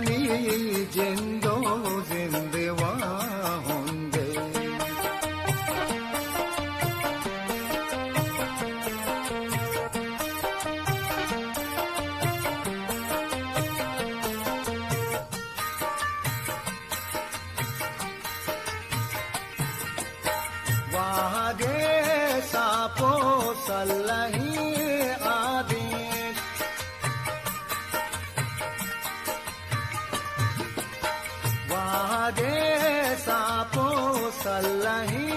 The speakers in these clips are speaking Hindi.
मनी जिंदो जिंदवा होंगे। वागे सापो सल्लही आदि वागे सापो सल्लही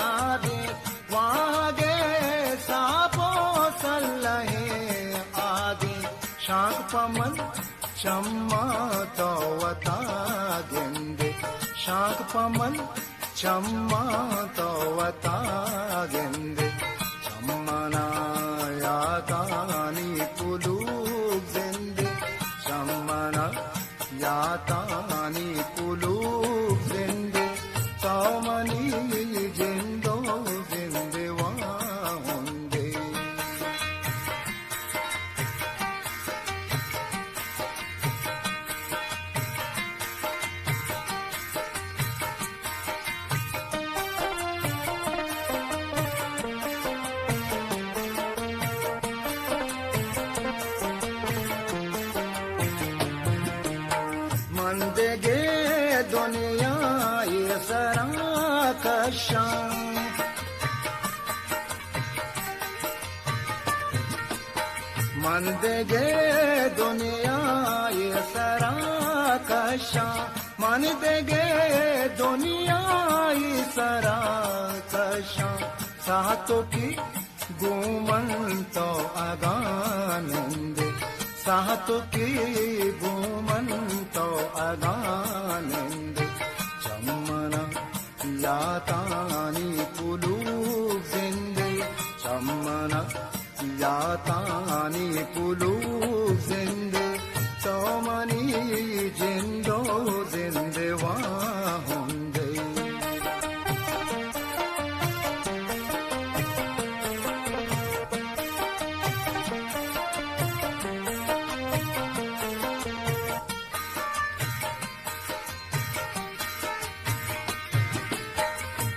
आदि वागे सापो सल्लही आदि शाख पमन चम्मा तोवता गेंदे शाख पमन चम्मा तोवता गेंदे चम्मना यातानी पुलूक जिंदे चम्मना यातानी पुलूक जिंदे तोमनी जिंदो जिंदे होंगे। मंदेगे दुनिया ये सरा कशां मंदेगे दुनिया ये सरा कशां मंदेगे दुनिया ये सरा कशां सातों की गुमन तो अगानंदे सातों की गुमन तो अगानंदे चम्मना यातानी पुलूक जिंदे चम्मना यातानी पुलूक जिंदे तोमनी जिंदो जिंदे होंगे।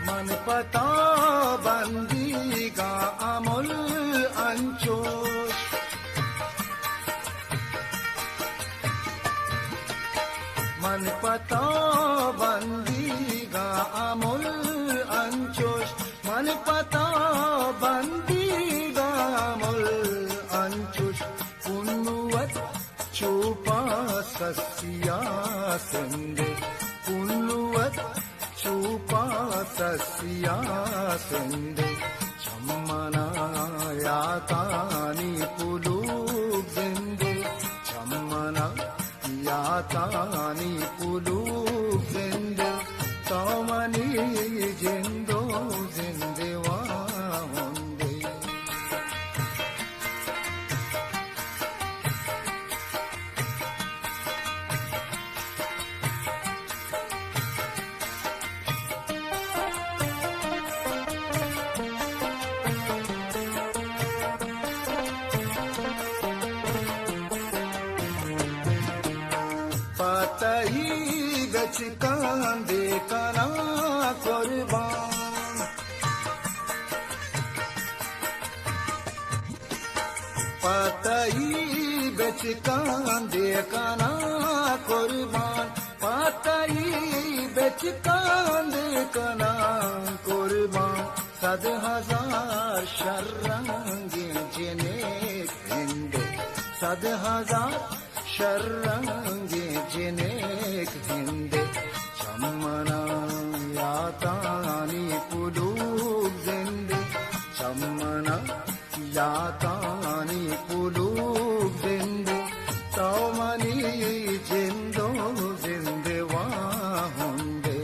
मन पता बंदी का अमुल अंचोश मन पता बंदी का अमुल अंचोश मन पता बंदी का अमुल अंचोश पुन्नुवत चूपा सस्या संदे पुन्नुवत चूपा सस्या संदे चम्मना यातानी पुलूक जिंदे चम्मना यातानी पुलूक जिंदे तोमनी जिंदो जिंदे होंगे। पतही गच कांदे कना कुर्बान पतही गच कांदे कना कुर्बान पतही गच कांदे कना कुर्बान सद हजार शर्रंगे जिने हिंदे सद हजार शर्रंगे जिनेक हिंदे चम्मना यातानी पुलूक जिंदे चम्मना यातानी पुलूक जिंदे तोमनी जिंदो जिंदे होंगे।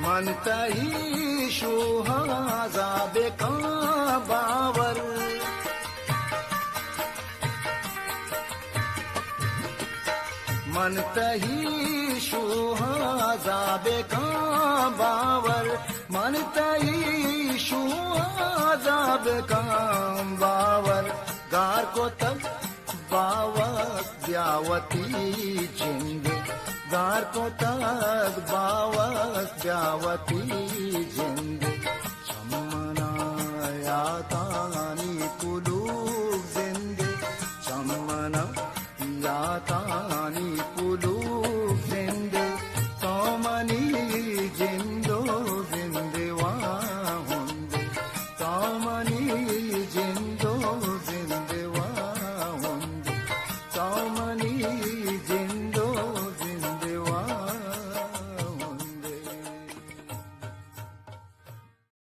मनतही शोहाजा बेका बावर म्हणतही शुहा जाबे का बावर म्हणतही शुहा जाबे का बावर गार को तब बावत ब्यावती जिंद गार को तब बावत ब्यावती जिंद